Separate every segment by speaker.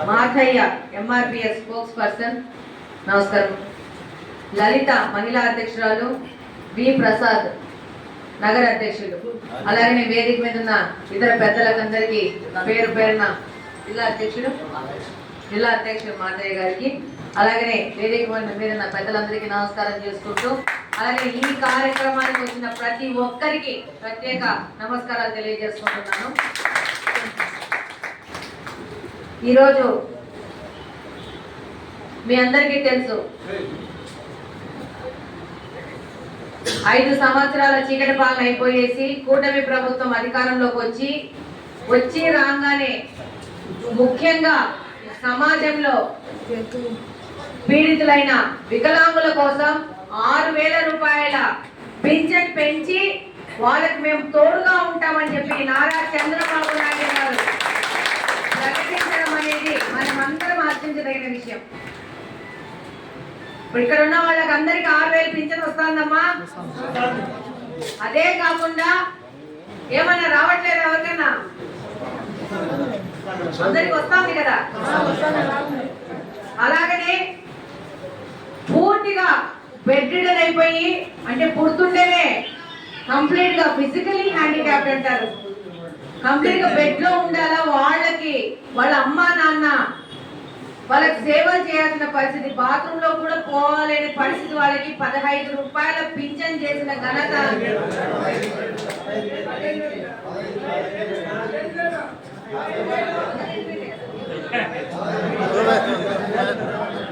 Speaker 1: మాధయ్య MRPS spokes person నమస్కారం. లలిత మహిళా అధ్యక్షురాలు, వి ప్రసాద్ నగర అధ్యక్షులు, అలాగే వేదిక మీద ఉన్న ఇతర పెద్దలకందరికీ పేరు పేరున జిల్లా అధ్యక్షుడు మాధయ్య గారికి, అలాగే వేదిక మీద ఉన్న పెద్దలందరికీ నమస్కారం చేసుకుంటూ, అలాగే ఈ కార్యక్రమానికి వచ్చిన ప్రతి ఒక్కరికి ప్రత్యేక నమస్కారాలు తెలియజేసుకుంటున్నాను. ఈరోజు మీ అందరికీ తెలుసు, 5 సంవత్సరాల చీకటి పాలన అయిపోయేసి కూటమి ప్రభుత్వం అధికారంలోకి వచ్చి రాగానే ముఖ్యంగా సమాజంలో పీడితులైన వికలాంగుల కోసం 6,000 రూపాయల పింఛన్ పెంచి వాళ్ళకి మేము తోడుగా ఉంటామని చెప్పి నారా చంద్రబాబు నాయుడు గారు ప్రకటించడం అనేది మనమందరం ఆశించదగిన విషయం. ఇప్పుడు ఇక్కడ ఉన్న వాళ్ళకి అందరికి 6,000 పింఛన్ వస్తుందమ్మా. అదే కాకుండా ఏమన్నా రావట్లేదు ఎవరికన్నా? అందరికి వస్తుంది కదా. అలాగనే పూర్తిగా బెడ్ రిడన్ అయిపోయి, అంటే పుడుతుంటేనే కంప్లీట్ గా ఫిజికలీ హ్యాండిక్యాప్డ్ అంటారు, కంప్లీట్ గా బెడ్ లో ఉండాలా, వాళ్ళకి వాళ్ళ అమ్మా నాన్న వాళ్ళకి సేవలు చేయాల్సిన పరిస్థితి, బాత్రూమ్ లో కూడా పోలేని పరిస్థితి, వాళ్ళకి 15 రూపాయల పింఛన్ చేసిన ఘనత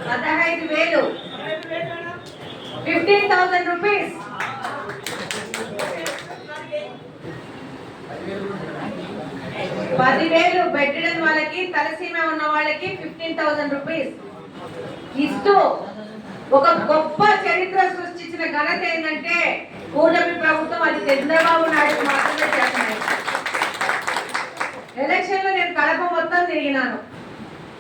Speaker 1: 15,000 15,000 రూపీస్. $10,000 బెడ్ రిడన్ వాళ్ళకి, తలసీమ ఉన్న వాళ్ళకి 15,000 రూపీస్ ఇస్తూ ఒక గొప్ప చరిత్ర సృష్టించిన ఘనత ఏంటంటే కూటమి ప్రభుత్వం. అది చంద్రబాబు నాయుడు మాత్రమే చేస్తున్నాయి. ఎలక్షన్ లో నేను కడప మొత్తం తిరిగినాను.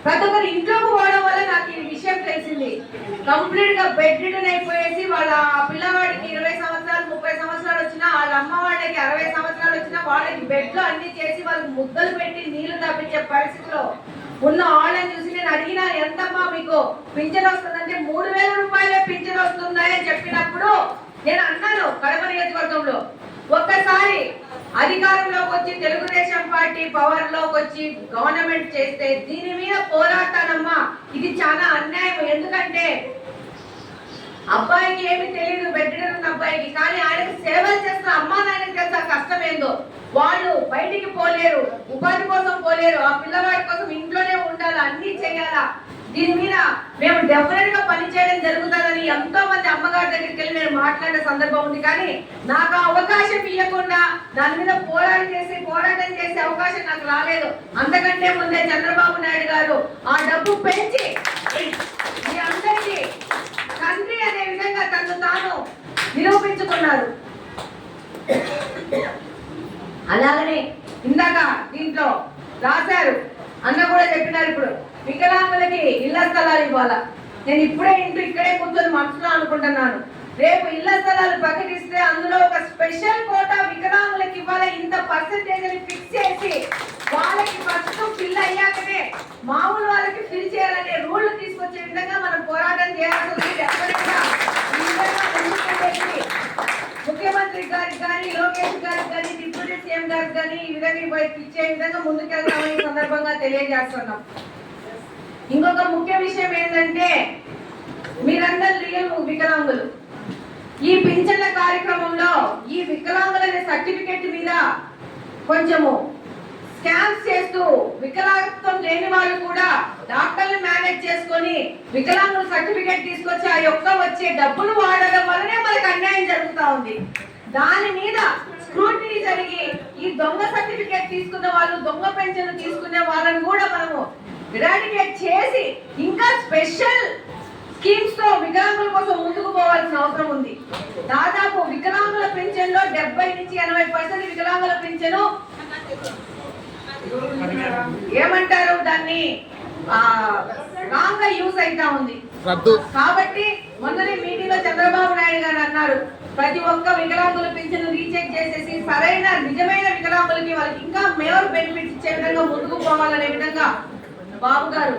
Speaker 1: ప్రతి ఒక్కరు ఇంట్లోకి పోవడం వల్ల నాకు ఈ విషయం తెలిసింది. కంప్లీట్ గా బెడ్ రిడన్ అయిపోయేసి వాళ్ళ పిల్లవాడికి 20 సంవత్సరాలు 30 సంవత్సరాలు వచ్చినా, వాళ్ళ అమ్మ వాళ్ళకి 60 సంవత్సరాలు వచ్చినా వాళ్ళకి బెడ్ లో అన్ని చేసి వాళ్ళకి ముద్దలు పెట్టి నీళ్లు తప్పించే పరిస్థితిలో ఉన్న వాళ్ళని చూసి నేను అడిగినా, ఎంతమ్మా మీకు పింఛన్ వస్తుందంటే 3,000 రూపాయలే పింఛన్ వస్తుందని చెప్పినప్పుడు నేను అన్నాను, కడప నియోజకవర్గంలో ఒక్కసారి అధికారంలోకి వచ్చి తెలుగుదేశం పార్టీ పవర్ లోకి వచ్చి గవర్నమెంట్ చేస్తే దీని మీద పోరాటానమ్మా, ఇది చాలా అన్యాయం. ఎందుకంటే అబ్బాయికి ఏమి తెలియదు, బెడ్ రిడన్ ఉన్న అబ్బాయికి, కానీ ఆయనకు సేవలు చేస్తున్న అమ్మా నాయనకి తెలుసా కష్టం ఏందో. వాళ్ళు బయటికి పోలేరు, ఉపాధి కోసం పోలేరు, ఆ పిల్లవాడి కోసం ఇంట్లోనే ఉండాలి, అన్ని చేయాలా. దీని మీద మేము డెఫినెట్ గా పనిచేయడం జరుగుతుందని ఎంతో మంది అమ్మగారి దగ్గరికి వెళ్ళి నేను మాట్లాడే సందర్భం ఉంది. కానీ నాకు అవకాశం ఇవ్వకుండా దాని మీద పోరాటం చేసే అవకాశం నాకు రాలేదు. అంతకంటే ముందే చంద్రబాబు నాయుడు గారు ఆ డబ్బు పెంచి మీ అందరికీ తండ్రి అనే విధంగా తను తాను నిరూపించుకున్నారు. అలాగనే ఇందాక దీంట్లో రాశారు, అన్న కూడా చెప్పినారు, ఇప్పుడు వికలాంగులకి ఇళ్ల స్థలాలు ఇవ్వాలా. నేను ఇప్పుడే ఇక్కడే కూర్చొని మనసులో అనుకుంటున్నాను, రేపు ఇళ్ల స్థలాలు ప్రకటిస్తే అందులో ఒక స్పెషల్ కోటా వికలాంగులకి ఇవ్వాలా. ఇంత పర్సెంటేజ్ అని ఫిక్స్ చేసి వాళ్ళకి ఫస్ట్ ఫిల్ అయ్యాకనే మామూలు వాళ్ళకి ఫిల్ చేయాలనే రూల్ తీసుకొచ్చే విధంగా మనం పోరాటం చేయాల్సి ఉంది. ముఖ్యమంత్రి గారికి కానీ, లోకేష్ గారికి కానీ, డిప్యూటీ సీఎం గారికి కానీ ఈ విధంగా ఇచ్చే విధంగా ముందుకెళ్తామని ఈ సందర్భంగా తెలియజేస్తున్నాం. ఇంకొక ముఖ్య విషయం ఏంటంటే, మీరందరూ రియల్ వికలాంగులు. ఈ పింఛన్ల కార్యక్రమంలో ఈ వికలాంగులనే సర్టిఫికెట్ మీద కొంచెము స్కామ్స్ చేస్తూ వికలాంగత్వం లేని వాళ్ళు కూడా డాక్టర్లు మేనేజ్ చేసుకొని వికలాంగుల సర్టిఫికెట్ తీసుకొచ్చి ఆ యొక్క వచ్చే డబ్బులు వాడడం వల్లనే మనకు అన్యాయం జరుగుతూ ఉంది. దాని మీద స్క్రూటినీ జరిగి ఈ దొంగ సర్టిఫికెట్ తీసుకున్న వాళ్ళు, దొంగ పెన్షన్లు తీసుకునే వాళ్ళని కూడా మనము ఎరాడికేట్ చేసి ఇంకా స్పెషల్ స్కీమ్స్ తో వికలాంగుల కోసం ముందుకు పోవాల్సిన అవసరం ఉంది. దాదాపు వికలాంగుల పెన్షన్ లో 70 నుంచి 80% వికలాంగుల పెన్షన్ ఏమంటారు దాన్ని రాంగ్ గా యూజ్ అయితా ఉంది. కాబట్టి మొన్ననే మీటింగ్ లో చంద్రబాబు నాయుడు గారు అన్నారు, ప్రతి ఒక్క వికలాంగుల పింఛను రీచెక్ చేసేసి సరైన నిజమైన వికలాంగులకి వాళ్ళకి ఇంకా మేవర్ బెనిఫిట్స్ ఇచ్చే విధంగా ముందుకు పోవాలనే విధంగా బాబు గారు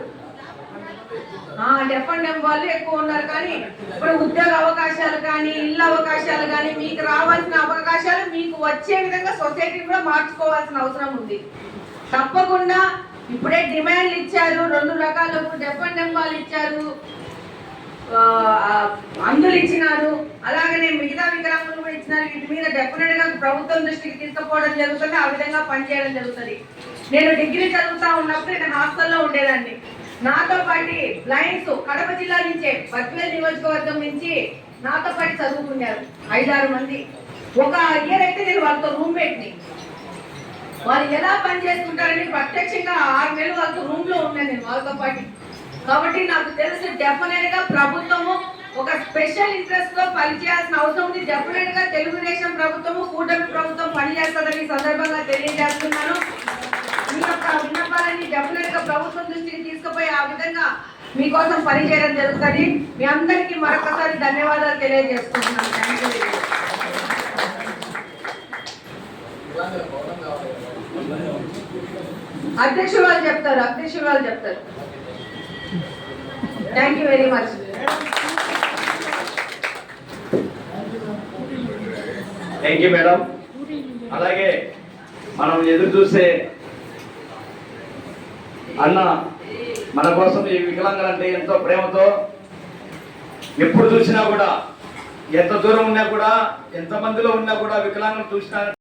Speaker 1: డెఫ్ అండ్ డెమ్ వాళ్ళు ఎక్కువ ఉన్నారు. కానీ ఇప్పుడు ఉద్యోగ అవకాశాలు కానీ ఇళ్ళ అవకాశాలు కానీ మీకు రావాల్సిన అవకాశాలు మీకు వచ్చే విధంగా సొసైటీ కూడా మార్చుకోవాల్సిన అవసరం ఉంది. తప్పకుండా ఇప్పుడే డిమాండ్లు ఇచ్చారు, 2 రకాలు డెఫ్ అండ్ డెమ్ వాళ్ళు ఇచ్చారు, అందులు ఇచ్చినారు, అలాగనే మిగతా వికలాంగులు కూడా ఇచ్చినారు. వీటి మీద డెఫినెట్ గా ప్రభుత్వం దృష్టికి తీసుకుపోవడం జరుగుతుంది, ఆ విధంగా పనిచేయడం జరుగుతుంది. నేను డిగ్రీ చదువుతా ఉన్నప్పుడు నేను హాస్టల్లో ఉండేదాన్ని. నాతో పాటు బ్లైండ్స్ కడప జిల్లా నుంచే బద్వేల్ నియోజకవర్గం నుంచి నాతో పాటు చదువుకున్నారు 5-6 మంది. ఒక ఇయర్ అయితే నేను వాళ్ళతో రూమ్మేట్ ని. వాళ్ళు ఎలా పని చేసుకుంటారని ప్రత్యక్షంగా 6 నెలలు వాళ్ళతో రూమ్ లో ఉన్నాను నేను వాళ్ళతో పాటు. కాబట్టి నాకు తెలిసి డెఫినెట్ గా ప్రభుత్వము ఒక స్పెషల్ ఇంట్రెస్ట్ తో పనిచేయాల్సిన అవసరం ఉంది. డెఫినెట్ గా తెలుగుదేశం ప్రభుత్వము కూటమి ప్రభుత్వం పనిచేస్తుందని సందర్భంగా తెలియజేస్తున్నాను. మీ యొక్క విన్నపాలని డెఫినెట్ గా ప్రభుత్వం దృష్టికి తీసుకుపోయి ఆ విధంగా మీకోసం పనిచేయడం జరుగుతుంది. మీ అందరికీ మరొకసారి ధన్యవాదాలు తెలియజేస్తున్నాను. Thank you. అధ్యక్షులు వాళ్ళు చెప్తారు. Thank you very much.
Speaker 2: Thank you madam. అలాగే మనం ఎదురు చూసే అన్న మన కోసం ఈ వికలాంగులంటే ఎంతో ప్రేమతో ఎప్పుడు చూసినా కూడా ఎంత దూరం ఉన్నా కూడా ఎంత మందిలో ఉన్నా కూడా వికలాంగులు చూసినా